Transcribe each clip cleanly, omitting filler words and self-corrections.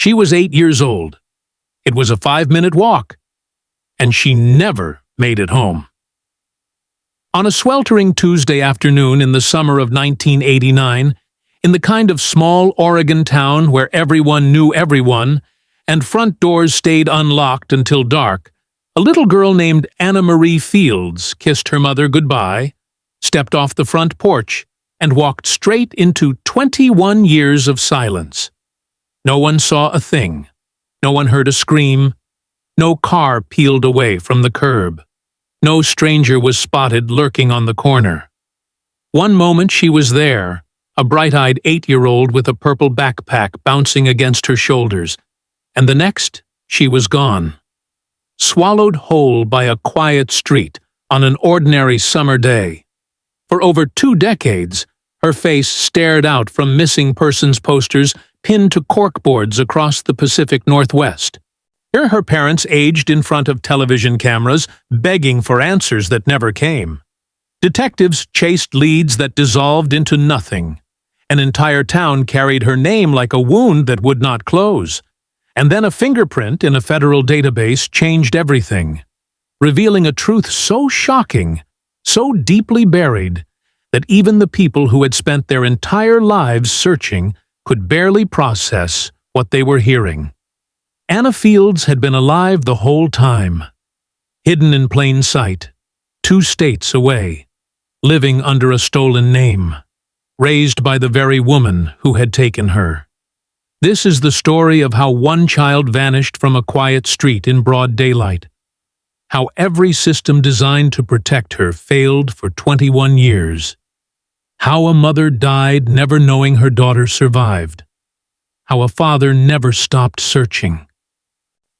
She was 8 years old. It was a 5-minute walk, and she never made it home. On a sweltering Tuesday afternoon in the summer of 1989, in the kind of small Oregon town where everyone knew everyone, and front doors stayed unlocked until dark, a little girl named Anna Marie Fields kissed her mother goodbye, stepped off the front porch, and walked straight into 21 years of silence. No one saw a thing. No one heard a scream. No car peeled away from the curb. No stranger was spotted lurking on the corner. One moment she was there, a bright-eyed 8-year-old with a purple backpack bouncing against her shoulders, and the next she was gone. Swallowed whole by a quiet street on an ordinary summer day. For over 2 decades, her face stared out from missing persons posters pinned to corkboards across the Pacific Northwest. Here her parents aged in front of television cameras, begging for answers that never came. Detectives chased leads that dissolved into nothing. An entire town carried her name like a wound that would not close. And then a fingerprint in a federal database changed everything, revealing a truth so shocking, so deeply buried, that even the people who had spent their entire lives searching could barely process what they were hearing. Anna Fields had been alive the whole time, hidden in plain sight, 2 states away, living under a stolen name, raised by the very woman who had taken her. This is the story of how one child vanished from a quiet street in broad daylight, how every system designed to protect her failed for 21 years, how a mother died never knowing her daughter survived, how a father never stopped searching,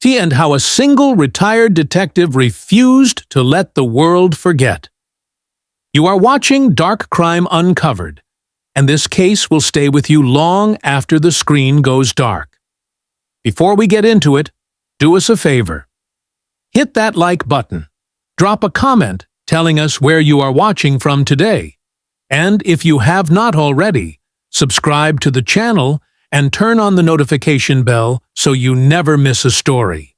and how a single retired detective refused to let the world forget. You are watching Dark Crime Uncovered, and this case will stay with you long after the screen goes dark. Before we get into it, do us a favor. Hit that like button. Drop a comment telling us where you are watching from today. And if you have not already, subscribe to the channel and turn on the notification bell so you never miss a story.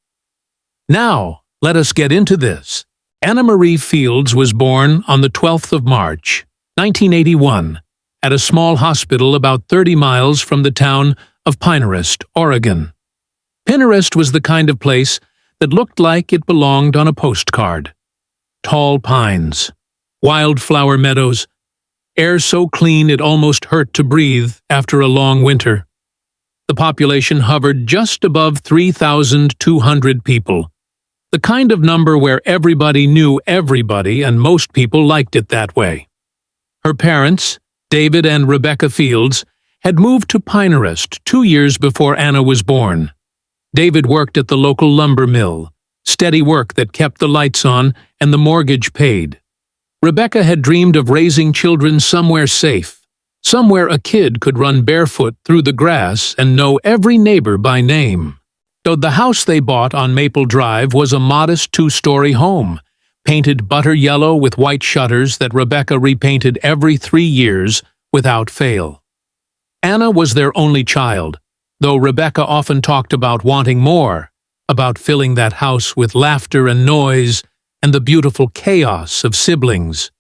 Now, let us get into this. Anna Marie Fields was born on the 12th of March, 1981, at a small hospital about 30 miles from the town of Pinehurst, Oregon. Pinehurst was the kind of place that looked like it belonged on a postcard. Tall pines, wildflower meadows, air so clean it almost hurt to breathe after a long winter. The population hovered just above 3,200 people, the kind of number where everybody knew everybody and most people liked it that way. Her parents, David and Rebecca Fields, had moved to Pinehurst 2 years before Anna was born. David worked at the local lumber mill, steady work that kept the lights on and the mortgage paid. Rebecca had dreamed of raising children somewhere safe, somewhere a kid could run barefoot through the grass and know every neighbor by name. Though the house they bought on Maple Drive was a modest 2-story home, painted butter yellow with white shutters that Rebecca repainted every 3 years without fail. Anna was their only child, though Rebecca often talked about wanting more, about filling that house with laughter and noise and the beautiful chaos of siblings.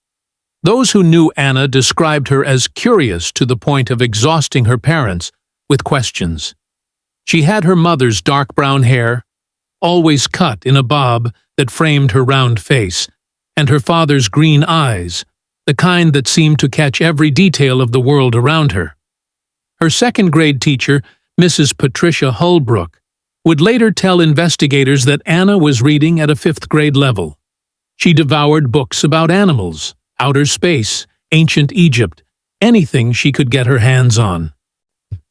Those who knew Anna described her as curious to the point of exhausting her parents with questions. She had her mother's dark brown hair, always cut in a bob that framed her round face, and her father's green eyes, the kind that seemed to catch every detail of the world around her. Her second-grade teacher, Mrs. Patricia Holbrook, would later tell investigators that Anna was reading at a 5th-grade level. She devoured books about animals, outer space, ancient Egypt, anything she could get her hands on.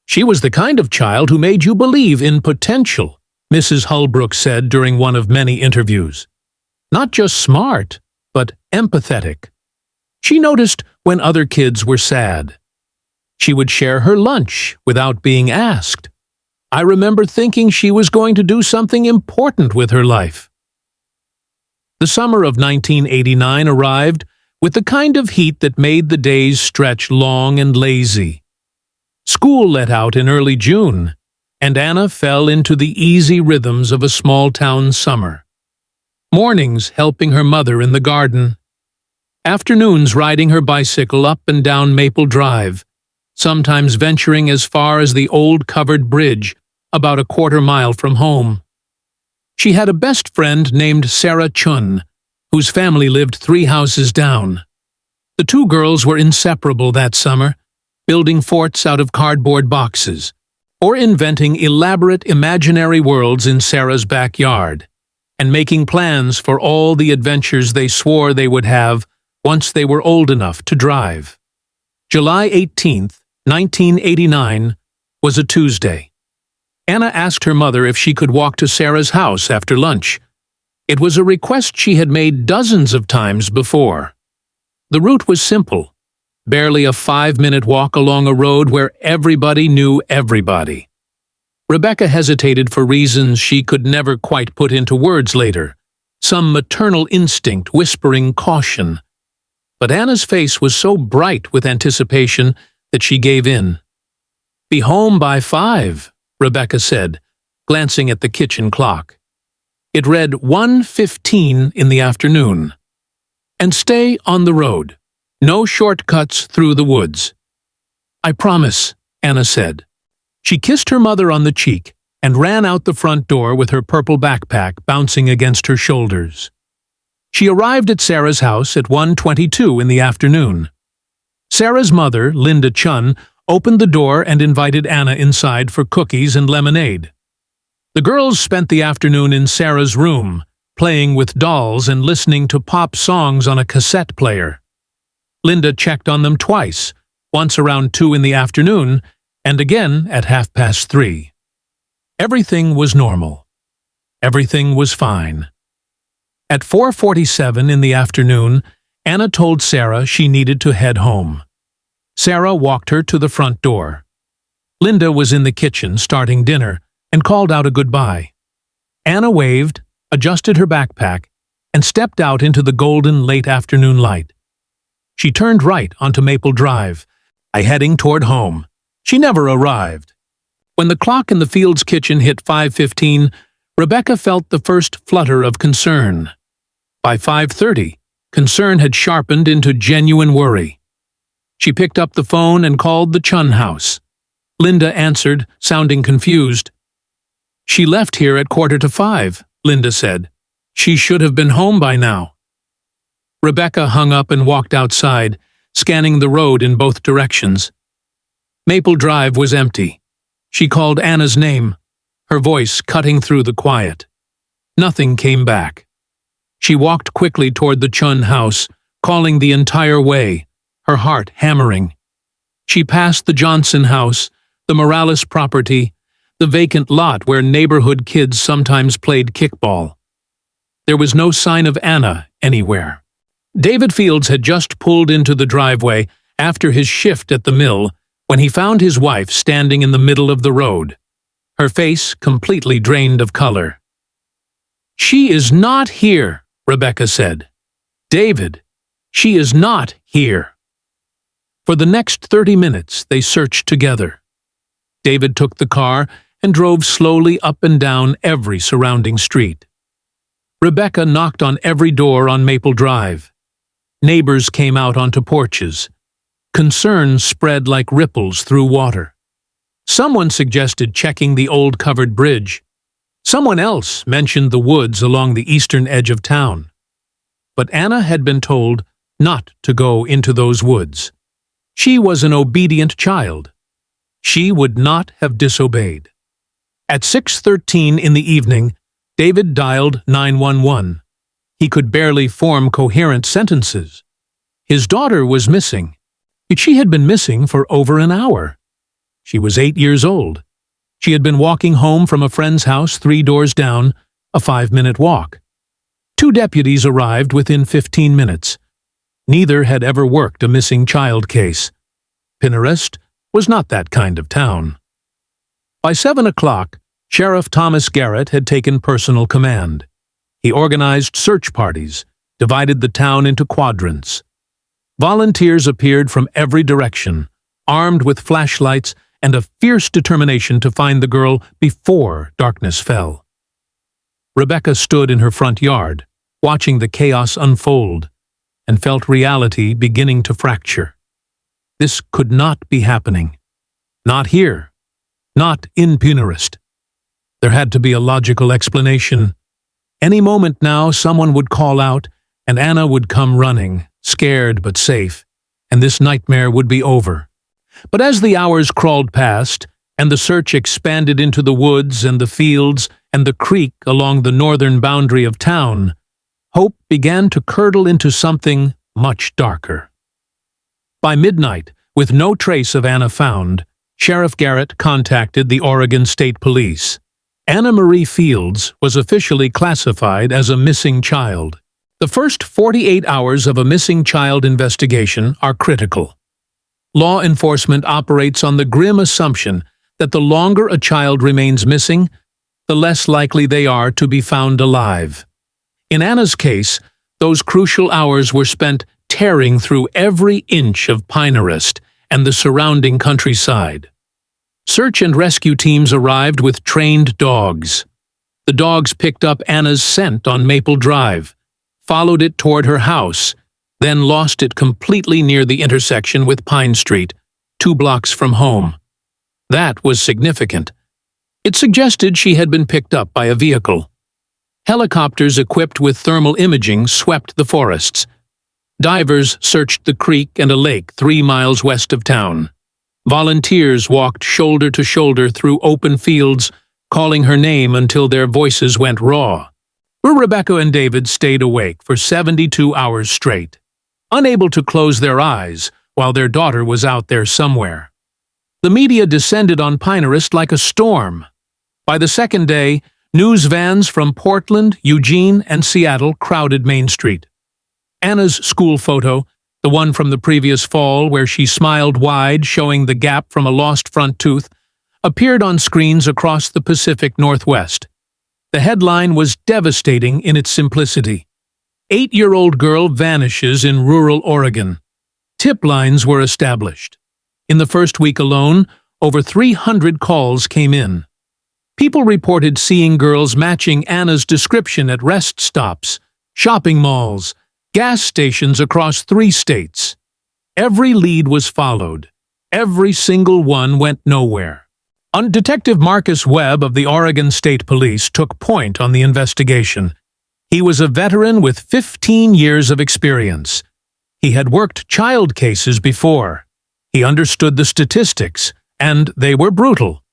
She was the kind of child who made you believe in potential, Mrs. Holbrook said during one of many interviews. Not just smart, but empathetic. She noticed when other kids were sad. She would share her lunch without being asked. I remember thinking she was going to do something important with her life. The summer of 1989 arrived with the kind of heat that made the days stretch long and lazy. School let out in early June, and Anna fell into the easy rhythms of a small-town summer. Mornings helping her mother in the garden, afternoons riding her bicycle up and down Maple Drive, sometimes venturing as far as the old covered bridge about a quarter-mile from home. She had a best friend named Sarah Chun, whose family lived 3 houses down. The 2 girls were inseparable that summer, building forts out of cardboard boxes, or inventing elaborate imaginary worlds in Sarah's backyard, and making plans for all the adventures they swore they would have once they were old enough to drive. July 18th, 1989, was a Tuesday. Anna asked her mother if she could walk to Sarah's house after lunch. It was a request she had made dozens of times before. The route was simple, barely a 5-minute walk along a road where everybody knew everybody. Rebecca hesitated for reasons she could never quite put into words later, some maternal instinct whispering caution. But Anna's face was so bright with anticipation that she gave in. "Be home by 5, Rebecca said, glancing at the kitchen clock. It read 1:15 in the afternoon. "And stay on the road. No shortcuts through the woods." "I promise," Anna said. She kissed her mother on the cheek and ran out the front door with her purple backpack bouncing against her shoulders. She arrived at Sarah's house at 1:22 in the afternoon. Sarah's mother, Linda Chun, opened the door and invited Anna inside for cookies and lemonade. The girls spent the afternoon in Sarah's room, playing with dolls and listening to pop songs on a cassette player. Linda checked on them twice, once around 2 in the afternoon, and again at 3:30. Everything was normal. Everything was fine. At 4:47 in the afternoon, Anna told Sarah she needed to head home. Sarah walked her to the front door. Linda was in the kitchen starting dinner and called out a goodbye. Anna waved, adjusted her backpack, and stepped out into the golden late afternoon light. She turned right onto Maple Drive, heading toward home. She never arrived. When the clock in the Fields kitchen hit 5:15, Rebecca felt the first flutter of concern. By 5:30, concern had sharpened into genuine worry. She picked up the phone and called the Chun house. Linda answered, sounding confused. "She left here at 4:45, Linda said. "She should have been home by now." Rebecca hung up and walked outside, scanning the road in both directions. Maple Drive was empty. She called Anna's name, her voice cutting through the quiet. Nothing came back. She walked quickly toward the Chun house, calling the entire way, her heart hammering. She passed the Johnson house, the Morales property, the vacant lot where neighborhood kids sometimes played kickball. There was no sign of Anna anywhere. David Fields had just pulled into the driveway after his shift at the mill when he found his wife standing in the middle of the road, her face completely drained of color. "She is not here," Rebecca said. "David, she is not here." For the next 30 minutes, they searched together. David took the car and drove slowly up and down every surrounding street. Rebecca knocked on every door on Maple Drive. Neighbors came out onto porches. Concern spread like ripples through water. Someone suggested checking the old covered bridge. Someone else mentioned the woods along the eastern edge of town. But Anna had been told not to go into those woods. She was an obedient child. She would not have disobeyed. At 6:13 in the evening, David dialed 911. He could barely form coherent sentences. His daughter was missing. She had been missing for over an hour. She was 8 years old. She had been walking home from a friend's house 3 doors down, a 5-minute walk. 2 deputies arrived within 15 minutes. Neither had ever worked a missing child case. Pinnerest was not that kind of town. By 7 o'clock, Sheriff Thomas Garrett had taken personal command. He organized search parties, divided the town into quadrants. Volunteers appeared from every direction, armed with flashlights and a fierce determination to find the girl before darkness fell. Rebecca stood in her front yard, watching the chaos unfold, and felt reality beginning to fracture. This could not be happening. Not here. Not in Pinehurst. There had to be a logical explanation. Any moment now, someone would call out, and Anna would come running, scared but safe, and this nightmare would be over. But as the hours crawled past, and the search expanded into the woods and the fields and the creek along the northern boundary of town, hope began to curdle into something much darker. By midnight, with no trace of Anna found, Sheriff Garrett contacted the Oregon State Police. Anna Marie Fields was officially classified as a missing child. The first 48 hours of a missing child investigation are critical. Law enforcement operates on the grim assumption that the longer a child remains missing, the less likely they are to be found alive. In Anna's case, those crucial hours were spent tearing through every inch of Pinehurst and the surrounding countryside. Search and rescue teams arrived with trained dogs. The dogs picked up Anna's scent on Maple Drive, followed it toward her house, then lost it completely near the intersection with Pine Street, 2 blocks from home. That was significant. It suggested she had been picked up by a vehicle. Helicopters equipped with thermal imaging swept the forests. Divers searched the creek and a lake 3 miles west of town. Volunteers walked shoulder to shoulder through open fields, calling her name until their voices went raw. Rebecca and David stayed awake for 72 hours straight, unable to close their eyes while their daughter was out there somewhere. The media descended on Pinehurst like a storm. By the second day, news vans from Portland, Eugene, and Seattle crowded Main Street. Anna's school photo, the one from the previous fall where she smiled wide showing the gap from a lost front tooth, appeared on screens across the Pacific Northwest. The headline was devastating in its simplicity. 8-year-old girl vanishes in rural Oregon. Tip lines were established. In the first week alone, over 300 calls came in. People reported seeing girls matching Anna's description at rest stops, shopping malls, gas stations across 3 states. Every lead was followed. Every single one went nowhere. Detective Marcus Webb of the Oregon State Police took point on the investigation. He was a veteran with 15 years of experience. He had worked child cases before. He understood the statistics, and they were brutal.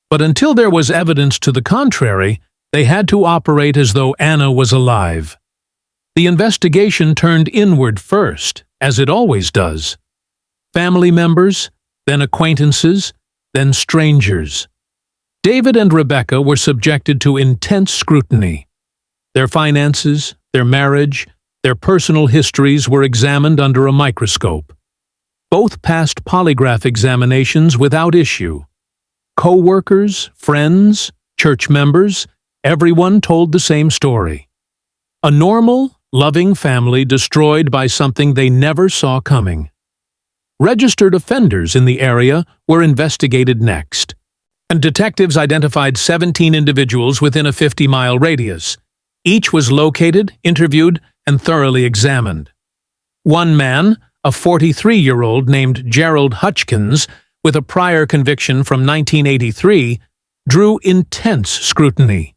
But until there was evidence to the contrary, they had to operate as though Anna was alive. The investigation turned inward first, as it always does. Family members, then acquaintances, then strangers. David and Rebecca were subjected to intense scrutiny. Their finances, their marriage, their personal histories were examined under a microscope. Both passed polygraph examinations without issue. Co-workers, friends, church members, everyone told the same story. A normal, loving family destroyed by something they never saw coming. Registered offenders in the area were investigated next, and detectives identified 17 individuals within a 50-mile radius. Each was located, interviewed, and thoroughly examined. One man, a 43-year-old named Gerald Hutchkins, with a prior conviction from 1983, drew intense scrutiny.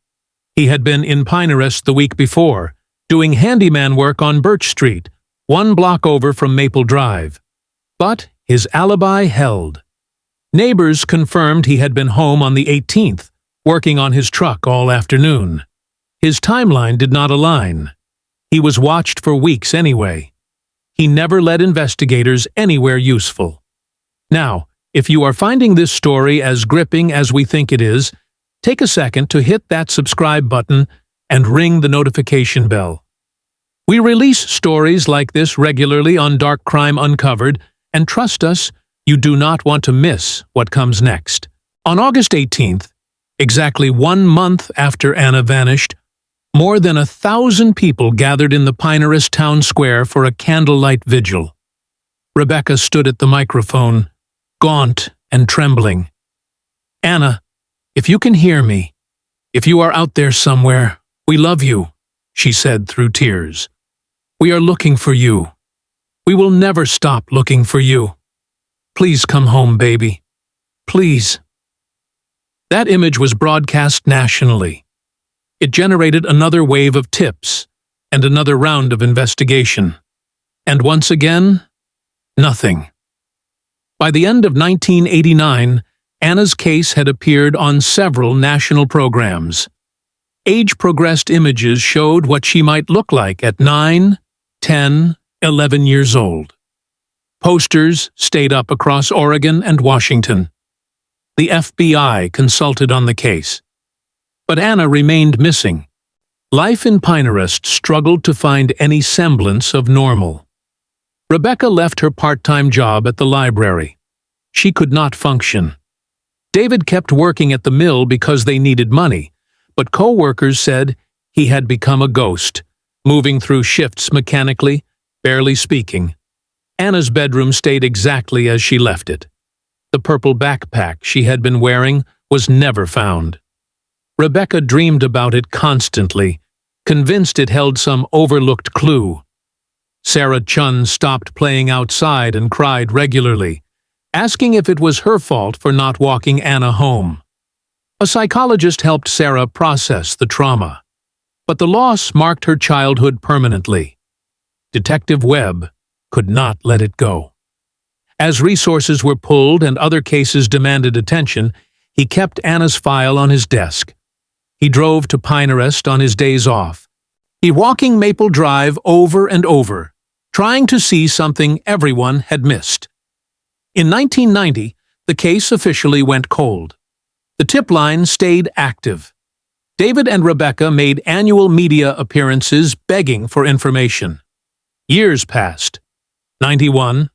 He had been in Pinehurst the week before, doing handyman work on Birch Street, 1 block over from Maple Drive. But his alibi held. Neighbors confirmed he had been home on the 18th, working on his truck all afternoon. His timeline did not align. He was watched for weeks anyway. He never led investigators anywhere useful. Now, if you are finding this story as gripping as we think it is, take a second to hit that subscribe button and ring the notification bell. We release stories like this regularly on Dark Crime Uncovered, and trust us, you do not want to miss what comes next. On August 18th, exactly 1 month after Anna vanished, more than 1,000 people gathered in the Pinehurst Town Square for a candlelight vigil. Rebecca stood at the microphone, gaunt and trembling. "Anna, if you can hear me, if you are out there somewhere, we love you," she said through tears. "We are looking for you. We will never stop looking for you. Please come home, baby. Please." That image was broadcast nationally. It generated another wave of tips and another round of investigation. And once again, nothing. By the end of 1989, Anna's case had appeared on several national programs. Age-progressed images showed what she might look like at 9, 10, 11 years old. Posters stayed up across Oregon and Washington. The FBI consulted on the case. But Anna remained missing. Life in Pinehurst struggled to find any semblance of normal. Rebecca left her part-time job at the library. She could not function. David kept working at the mill because they needed money, but co-workers said he had become a ghost, moving through shifts mechanically, barely speaking. Anna's bedroom stayed exactly as she left it. The purple backpack she had been wearing was never found. Rebecca dreamed about it constantly, convinced it held some overlooked clue. Sarah Chun stopped playing outside and cried regularly, asking if it was her fault for not walking Anna home. A psychologist helped Sarah process the trauma, but the loss marked her childhood permanently. Detective Webb could not let it go. As resources were pulled and other cases demanded attention, he kept Anna's file on his desk. He drove to Pinehurst on his days off. He walking Maple Drive over and over, trying to see something everyone had missed. In 1990, the case officially went cold. The tip line stayed active. David and Rebecca made annual media appearances begging for information. Years passed. 91,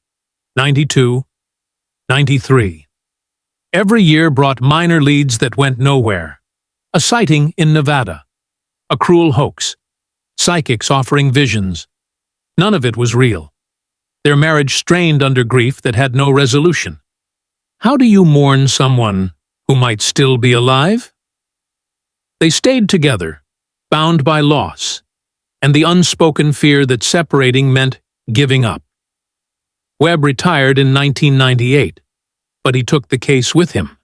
92, 93. Every year brought minor leads that went nowhere. A sighting in Nevada. A cruel hoax. Psychics offering visions. None of it was real. Their marriage strained under grief that had no resolution. How do you mourn someone who might still be alive? They stayed together, bound by loss, and the unspoken fear that separating meant giving up. Webb retired in 1998, but he took the case with him.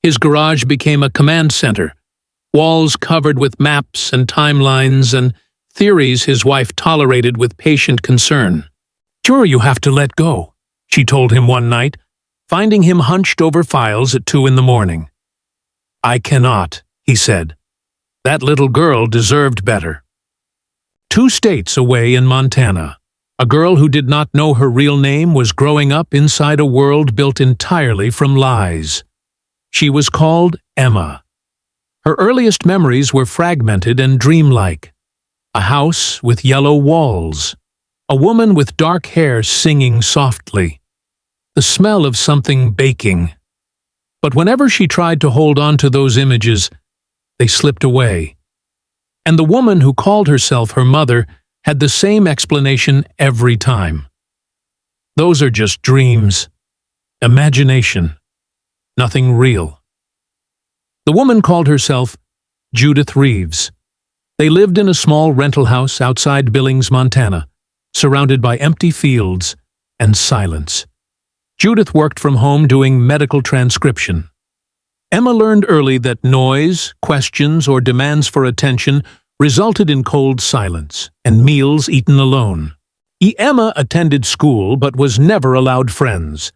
His garage became a command center, walls covered with maps and timelines and theories his wife tolerated with patient concern. "Sure, you have to let go," she told him one night, finding him hunched over files at 2 in the morning. "I cannot," he said. "That little girl deserved better." 2 states away in Montana, a girl who did not know her real name was growing up inside a world built entirely from lies. She was called Emma. Her earliest memories were fragmented and dreamlike. A house with yellow walls. A woman with dark hair singing softly. The smell of something baking. But whenever she tried to hold on to those images, they slipped away. And the woman who called herself her mother had the same explanation every time. Those are just dreams. Imagination. Nothing real. The woman called herself Judith Reeves. They lived in a small rental house outside Billings, Montana, surrounded by empty fields and silence. Judith worked from home doing medical transcription. Emma learned early that noise, questions, or demands for attention resulted in cold silence and meals eaten alone. Emma attended school but was never allowed friends.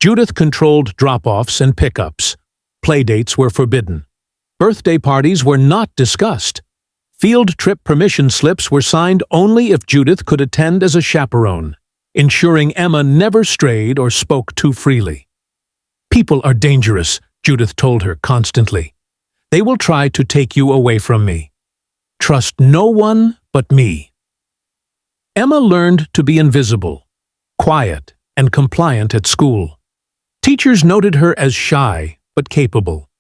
Judith controlled drop-offs and pickups. Playdates were forbidden. Birthday parties were not discussed. Field trip permission slips were signed only if Judith could attend as a chaperone, ensuring Emma never strayed or spoke too freely. "People are dangerous," Judith told her constantly. "They will try to take you away from me. Trust no one but me." Emma learned to be invisible, quiet, and compliant at school. Teachers noted her as shy but capable.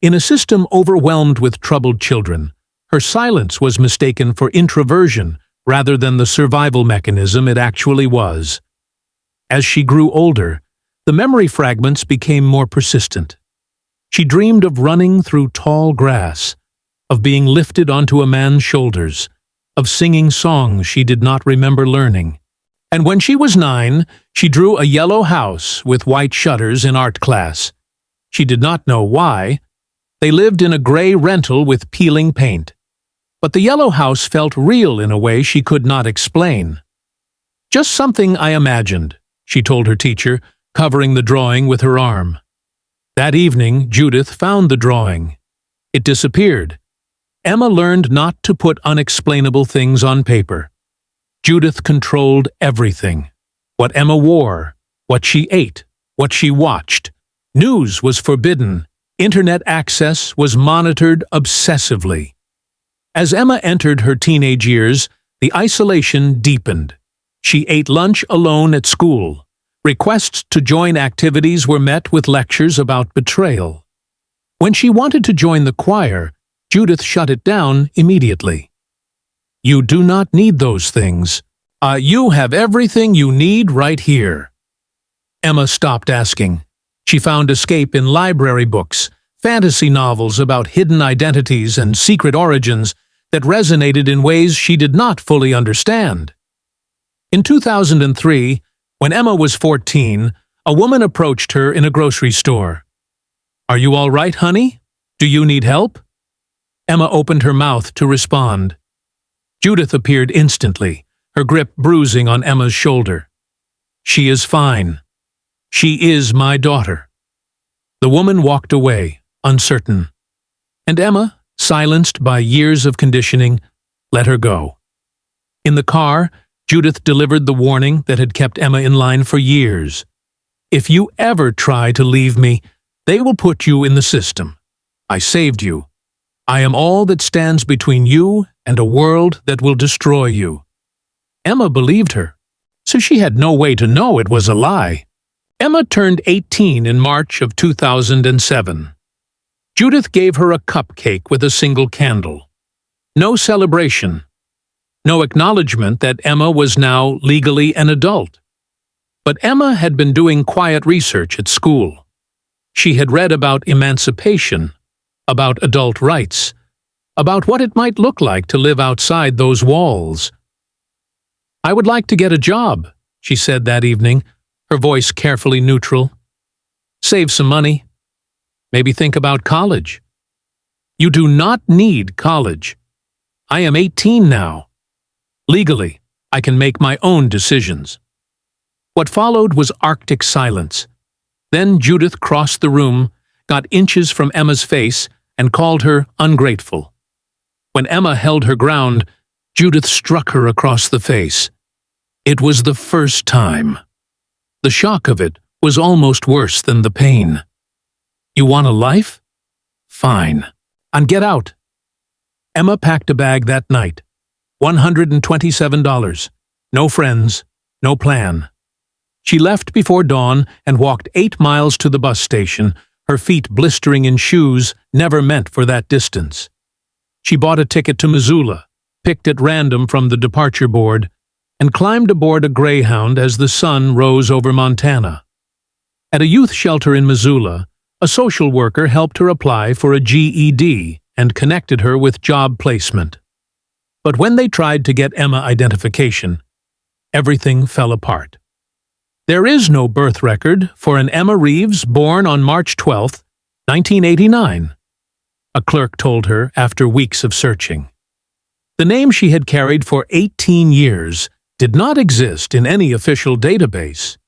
In a system overwhelmed with troubled children, her silence was mistaken for introversion rather than the survival mechanism it actually was. As she grew older, the memory fragments became more persistent. She dreamed of running through tall grass, of being lifted onto a man's shoulders, of singing songs she did not remember learning. And when she was 9, she drew a yellow house with white shutters in art class. She did not know why. They lived in a gray rental with peeling paint. But the yellow house felt real in a way she could not explain. "Just something I imagined," she told her teacher, covering the drawing with her arm. That evening, Judith found the drawing. It disappeared. Emma learned not to put unexplainable things on paper. Judith controlled everything. What Emma wore, what she ate, what she watched. News was forbidden. Internet access was monitored obsessively. As Emma entered her teenage years, the isolation deepened. She ate lunch alone at school. Requests to join activities were met with lectures about betrayal. When she wanted to join the choir, Judith shut it down immediately. "You do not need those things. You have everything you need right here." Emma stopped asking. She found escape in library books, fantasy novels about hidden identities and secret origins that resonated in ways she did not fully understand. In 2003, when Emma was 14, a woman approached her in a grocery store. "Are you all right, honey? Do you need help?" Emma opened her mouth to respond. Judith appeared instantly, her grip bruising on Emma's shoulder. "She is fine. She is my daughter." The woman walked away, uncertain. And Emma, silenced by years of conditioning, let her go. In the car, Judith delivered the warning that had kept Emma in line for years. "If you ever try to leave me, they will put you in the system. I saved you. I am all that stands between you and a world that will destroy you." Emma believed her, so she had no way to know it was a lie. Emma turned 18 in March of 2007. Judith gave her a cupcake with a single candle. No celebration. No acknowledgement that Emma was now legally an adult. But Emma had been doing quiet research at school. She had read about emancipation, about adult rights, about what it might look like to live outside those walls. "I would like to get a job," she said that evening, her voice carefully neutral. "Save some money. Maybe think about college." "You do not need college. I am 18 now. Legally, I can make my own decisions." What followed was Arctic silence. Then Judith crossed the room, got inches from Emma's face, and called her ungrateful. When Emma held her ground, Judith struck her across the face. It was the first time. The shock of it was almost worse than the pain. "You want a life? Fine. And get out." Emma packed a bag that night. $127. No friends, no plan. She left before dawn and walked 8 miles to the bus station, her feet blistering in shoes never meant for that distance. She bought a ticket to Missoula, picked at random from the departure board, and climbed aboard a Greyhound as the sun rose over Montana. At a youth shelter in Missoula, a social worker helped her apply for a GED and connected her with job placement. But when they tried to get Emma identification, everything fell apart. There is no birth record for an Emma Reeves born on March 12, 1989, a clerk told her after weeks of searching. The name she had carried for 18 years did not exist in any official database.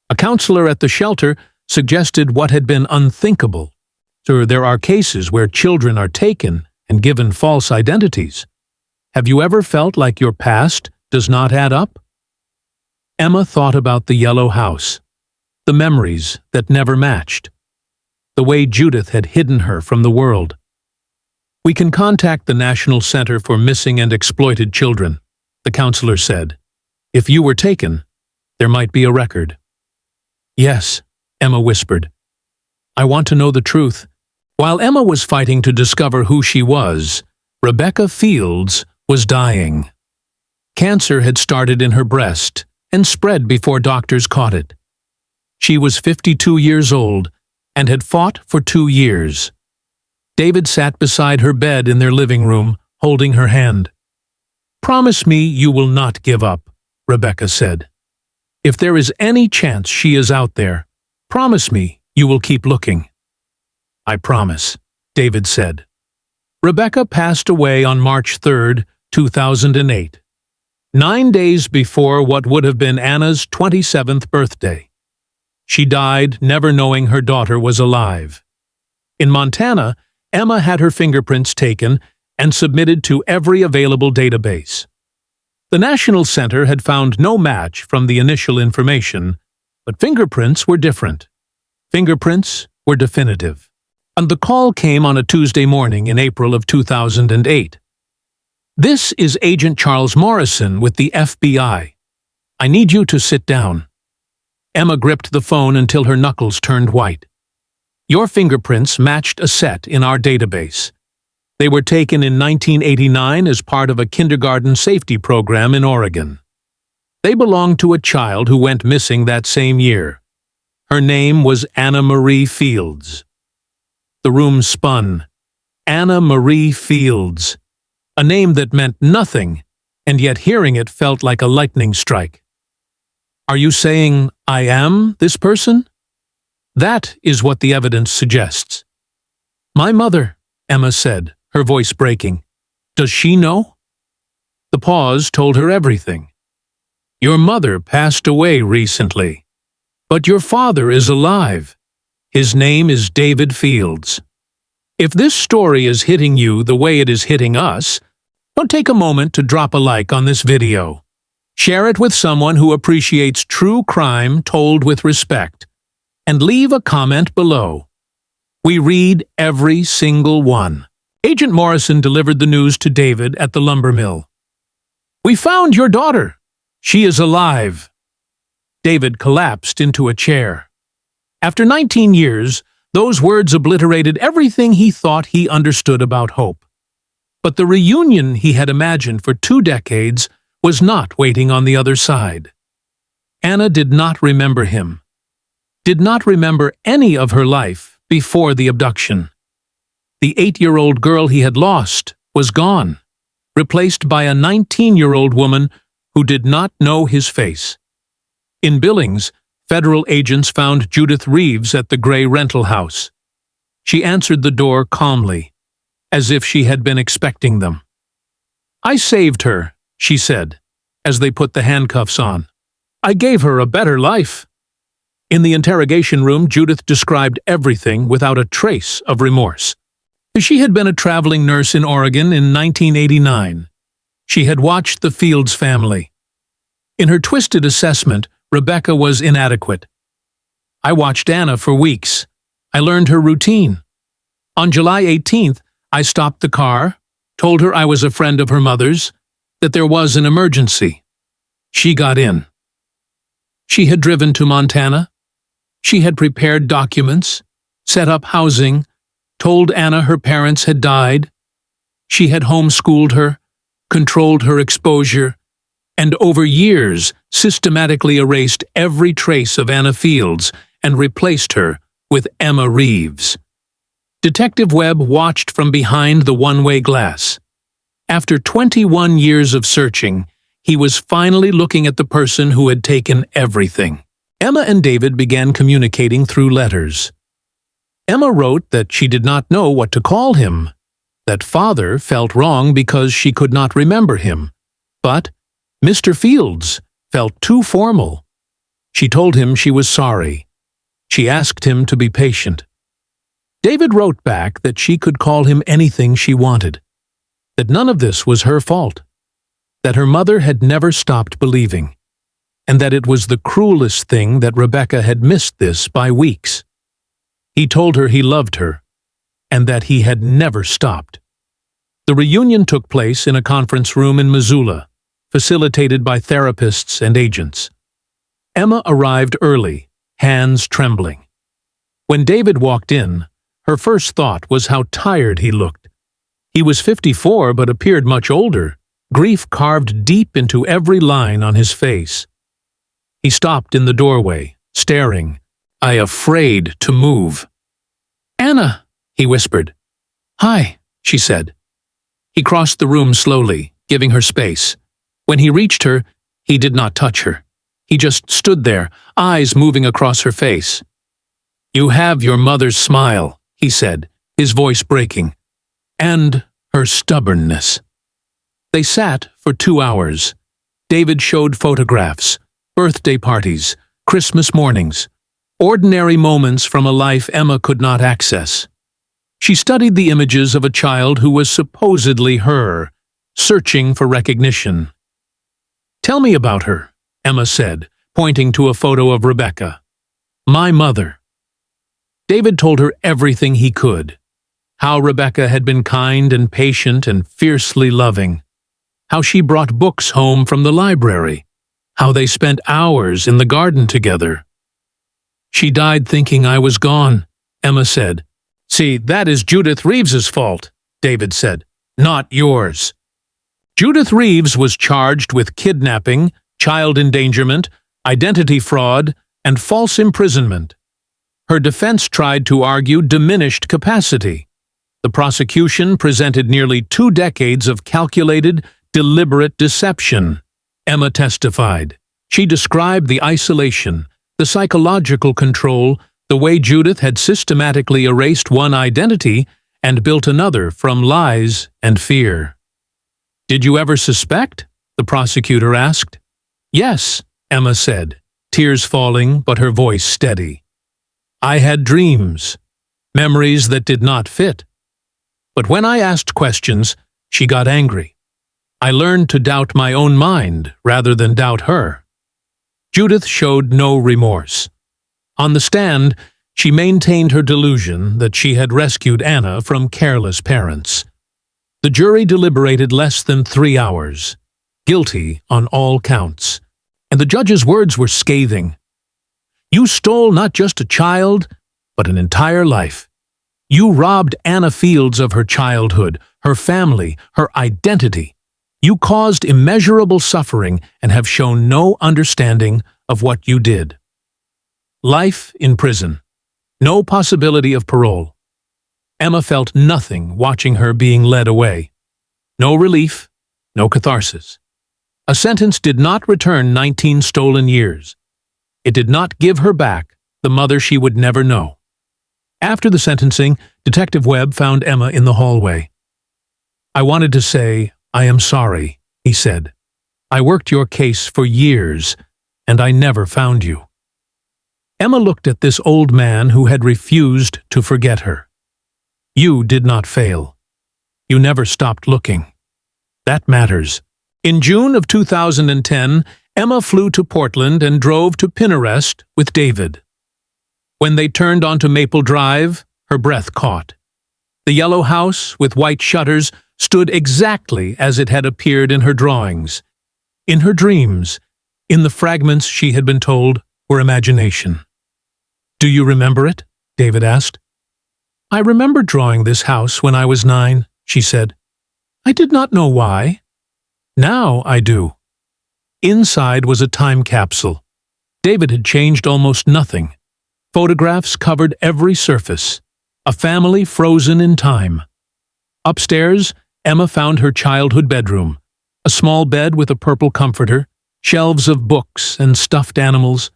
A counselor at the shelter suggested what had been unthinkable. So there are cases where children are taken and given false identities. Have you ever felt like your past does not add up? Emma thought about the yellow house, the memories that never matched, the way Judith had hidden her from the world. "We can contact the National Center for Missing and Exploited Children," the counselor said. "If you were taken, there might be a record." "Yes," Emma whispered. "I want to know the truth." While Emma was fighting to discover who she was, Rebecca Fields was dying. Cancer had started in her breast and spread before doctors caught it. She was 52 years old and had fought for 2 years. David sat beside her bed in their living room, holding her hand. "Promise me you will not give up," Rebecca said. "If there is any chance she is out there, promise me you will keep looking." "I promise," David said. Rebecca passed away on March 3, 2008, 9 days before what would have been Anna's 27th birthday. She died never knowing her daughter was alive. In Montana, Emma had her fingerprints taken and submitted to every available database. The National Center had found no match from the initial information, but fingerprints were different. Fingerprints were definitive. And the call came on a Tuesday morning in April of 2008. "This is Agent Charles Morrison with the FBI. I need you to sit down." Emma gripped the phone until her knuckles turned white. "Your fingerprints matched a set in our database. They were taken in 1989 as part of a kindergarten safety program in Oregon. They belonged to a child who went missing that same year. Her name was Anna Marie Fields." The room spun. Anna Marie Fields. A name that meant nothing, and yet hearing it felt like a lightning strike. "Are you saying I am this person?" "That is what the evidence suggests." "My mother," Emma said, her voice breaking. "Does she know?" The pause told her everything. "Your mother passed away recently, but your father is alive. His name is David Fields. If this story is hitting you the way it is hitting us, don't take a moment to drop a like on this video. Share it with someone who appreciates true crime told with respect, and leave a comment below. We read every single one. Agent Morrison delivered the news to David at the lumber mill. "We found your daughter. She is alive." David collapsed into a chair. After 19 years, those words obliterated everything he thought he understood about hope. But the reunion he had imagined for 2 decades was not waiting on the other side. Anna did not remember him, did not remember any of her life before the abduction. The 8-year-old girl he had lost was gone, replaced by a 19-year-old woman who did not know his face. In Billings, federal agents found Judith Reeves at the gray rental house. She answered the door calmly, as if she had been expecting them. "I saved her," she said, as they put the handcuffs on. "I gave her a better life." In the interrogation room, Judith described everything without a trace of remorse. She had been a traveling nurse in Oregon in 1989. She had watched the Fields family. In her twisted assessment, Rebecca was inadequate. "I watched Anna for weeks. I learned her routine. On July 18th, I stopped the car, told her I was a friend of her mother's, that there was an emergency. She got in." She had driven to Montana. She had prepared documents, set up housing, told Anna her parents had died. She had homeschooled her, controlled her exposure, and over years systematically erased every trace of Anna Fields and replaced her with Emma Reeves. Detective Webb watched from behind the one-way glass. After 21 years of searching, he was finally looking at the person who had taken everything. Emma and David began communicating through letters. Emma wrote that she did not know what to call him, that father felt wrong because she could not remember him, but Mr. Fields felt too formal. She told him she was sorry. She asked him to be patient. David wrote back that she could call him anything she wanted, that none of this was her fault, that her mother had never stopped believing, and that it was the cruelest thing that Rebecca had missed this by weeks. He told her he loved her, and that he had never stopped. The reunion took place in a conference room in Missoula, facilitated by therapists and agents. Emma arrived early, hands trembling. When David walked in, her first thought was how tired he looked. He was 54 but appeared much older, grief carved deep into every line on his face. He stopped in the doorway, staring, afraid to move. "Anna," he whispered. "Hi," she said. He crossed the room slowly, giving her space. When he reached her, he did not touch her. He just stood there, eyes moving across her face. "You have your mother's smile," he said, his voice breaking, "and her stubbornness." They sat for 2 hours. David showed photographs, birthday parties, Christmas mornings, ordinary moments from a life Emma could not access. She studied the images of a child who was supposedly her, searching for recognition. "Tell me about her," Emma said, pointing to a photo of Rebecca. "My mother." David told her everything he could. How Rebecca had been kind and patient and fiercely loving. How she brought books home from the library. How they spent hours in the garden together. "She died thinking I was gone," Emma said. "See, that is Judith Reeves's fault," David said, "not yours." Judith Reeves was charged with kidnapping, child endangerment, identity fraud, and false imprisonment. Her defense tried to argue diminished capacity. The prosecution presented nearly 2 decades of calculated, deliberate deception. Emma testified. She described the isolation, the psychological control, the way Judith had systematically erased one identity and built another from lies and fear. "Did you ever suspect?" the prosecutor asked. "Yes," Emma said, tears falling but her voice steady. "I had dreams, memories that did not fit. But when I asked questions, she got angry. I learned to doubt my own mind rather than doubt her." Judith showed no remorse. On the stand, she maintained her delusion that she had rescued Anna from careless parents. The jury deliberated less than 3 hours, guilty on all counts, and the judge's words were scathing. "You stole not just a child, but an entire life. You robbed Anna Fields of her childhood, her family, her identity. You caused immeasurable suffering and have shown no understanding of what you did." Life in prison. No possibility of parole. Emma felt nothing watching her being led away. No relief, no catharsis. A sentence did not return 19 stolen years. It did not give her back the mother she would never know. After the sentencing, Detective Webb found Emma in the hallway. "I wanted to say, I am sorry," he said. "I worked your case for years, and I never found you." Emma looked at this old man who had refused to forget her. "You did not fail. You never stopped looking. That matters." In June of 2010, Emma flew to Portland and drove to Pinarest with David. When they turned onto Maple Drive, her breath caught. The yellow house with white shutters stood exactly as it had appeared in her drawings, in her dreams, in the fragments she had been told were imagination. "Do you remember it?" David asked. "I remember drawing this house when I was 9, she said. "I did not know why. Now I do." Inside was a time capsule. David had changed almost nothing. Photographs covered every surface. A family frozen in time. Upstairs, Emma found her childhood bedroom. A small bed with a purple comforter, shelves of books and stuffed animals,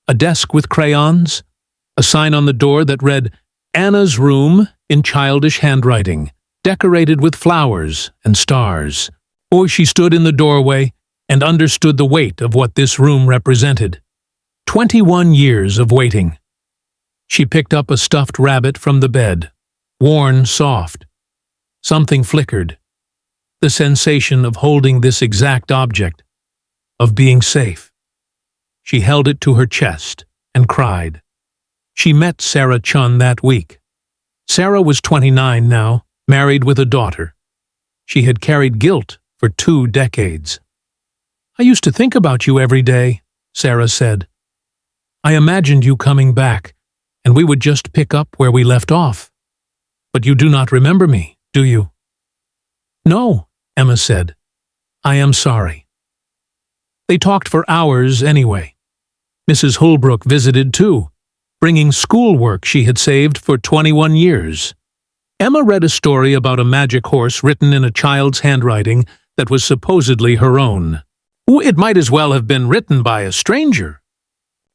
a desk with crayons, a sign on the door that read, "Anna's Room," in childish handwriting, decorated with flowers and stars. Or she stood in the doorway and understood the weight of what this room represented. 21 years of waiting. She picked up a stuffed rabbit from the bed, worn soft. Something flickered. The sensation of holding this exact object, of being safe. She held it to her chest and cried. She met Sarah Chun that week. Sarah was 29 now, married with a daughter. She had carried guilt for 2 decades. "I used to think about you every day," Sarah said. "I imagined you coming back, and we would just pick up where we left off. But you do not remember me, do you?" "No," Emma said. "I am sorry." They talked for hours anyway. Mrs. Holbrook visited too. bringing schoolwork she had saved for 21 years. Emma read a story about a magic horse written in a child's handwriting that was supposedly her own. It might as well have been written by a stranger.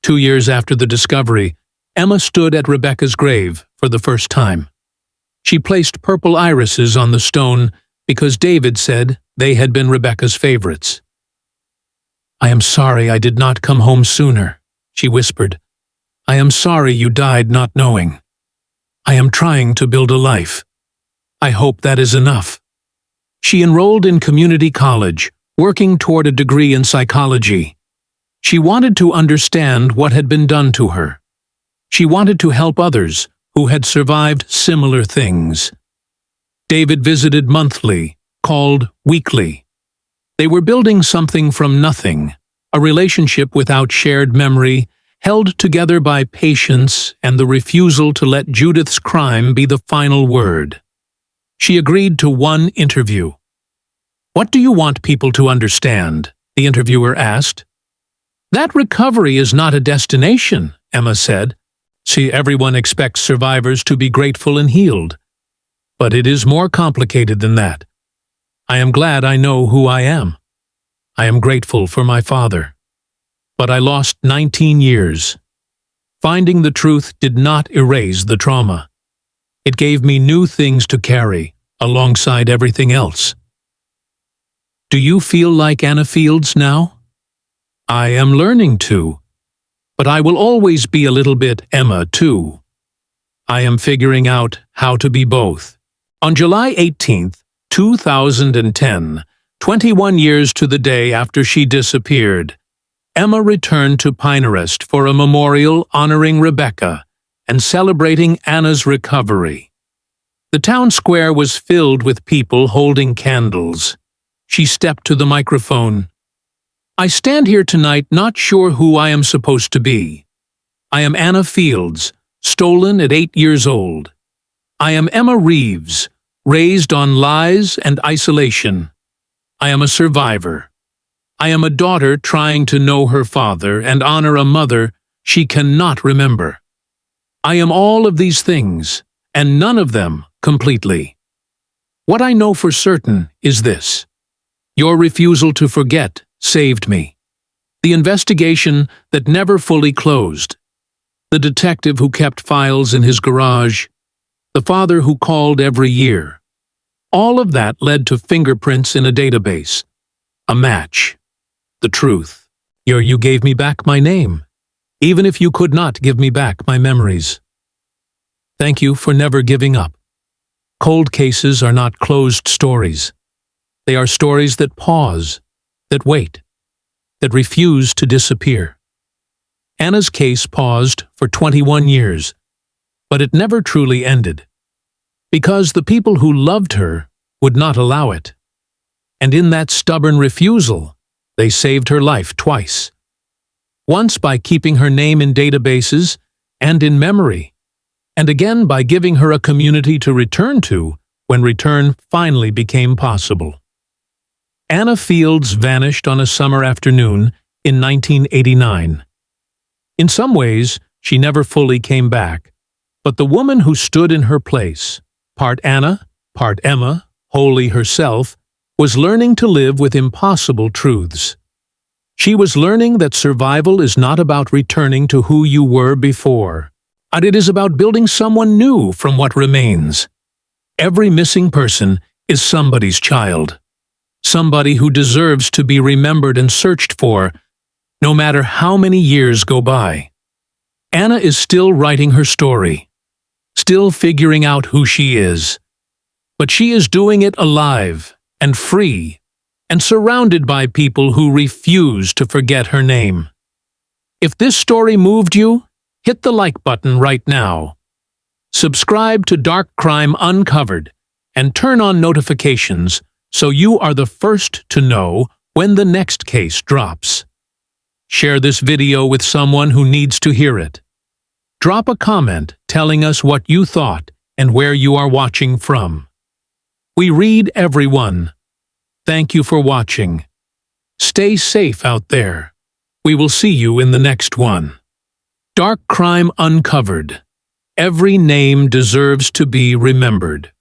2 years after the discovery, Emma stood at Rebecca's grave for the first time. She placed purple irises on the stone because David said they had been Rebecca's favorites. "I am sorry I did not come home sooner," she whispered. "I am sorry you died not knowing. I am trying to build a life. I hope that is enough." She enrolled in community college, working toward a degree in psychology. She wanted to understand what had been done to her. She wanted to help others who had survived similar things. David visited monthly, called weekly. They were building something from nothing, a relationship without shared memory, held together by patience and the refusal to let Judith's crime be the final word. She agreed to one interview. "What do you want people to understand?" the interviewer asked. "That recovery is not a destination," Emma said. "See, everyone expects survivors to be grateful and healed. But it is more complicated than that. I am glad I know who I am. I am grateful for my father. But I lost 19 years. Finding the truth did not erase the trauma. It gave me new things to carry, alongside everything else." Do you feel like Anna Fields now? I am learning to. But I will always be a little bit Emma, too. I am figuring out how to be both. On July 18, 2010, 21 years to the day after she disappeared, Emma returned to Pinehurst for a memorial honoring Rebecca and celebrating Anna's recovery. The town square was filled with people holding candles. She stepped to the microphone. "I stand here tonight not sure who I am supposed to be. I am Anna Fields, stolen at 8 years old. I am Emma Reeves, raised on lies and isolation. I am a survivor. I am a daughter trying to know her father and honor a mother she cannot remember. I am all of these things, and none of them completely. What I know for certain is this. Your refusal to forget saved me. The investigation that never fully closed. The detective who kept files in his garage. The father who called every year. All of that led to fingerprints in a database. A match. The truth. You gave me back my name, even if you could not give me back my memories. Thank you for never giving up. Cold cases are not closed stories. They are stories that pause, that wait, that refuse to disappear. Anna's case paused for 21 years, but it never truly ended, because the people who loved her would not allow it. And in that stubborn refusal, they saved her life twice. Once by keeping her name in databases and in memory, and again by giving her a community to return to when return finally became possible. Anna Fields vanished on a summer afternoon in 1989. In some ways, she never fully came back, but the woman who stood in her place, part Anna, part Emma, wholly herself, was learning to live with impossible truths. She was learning that survival is not about returning to who you were before, and it is about building someone new from what remains. Every missing person is somebody's child. Somebody who deserves to be remembered and searched for, no matter how many years go by. Anna is still writing her story, still figuring out who she is. But she is doing it alive and free and surrounded by people who refuse to forget her name. If this story moved you, hit the like button right now. Subscribe to Dark Crime Uncovered and turn on notifications so you are the first to know when the next case drops. Share this video with someone who needs to hear it. Drop a comment telling us what you thought and where you are watching from. We read everyone. Thank you for watching. Stay safe out there. We will see you in the next one. Dark crime uncovered. Every name deserves to be remembered.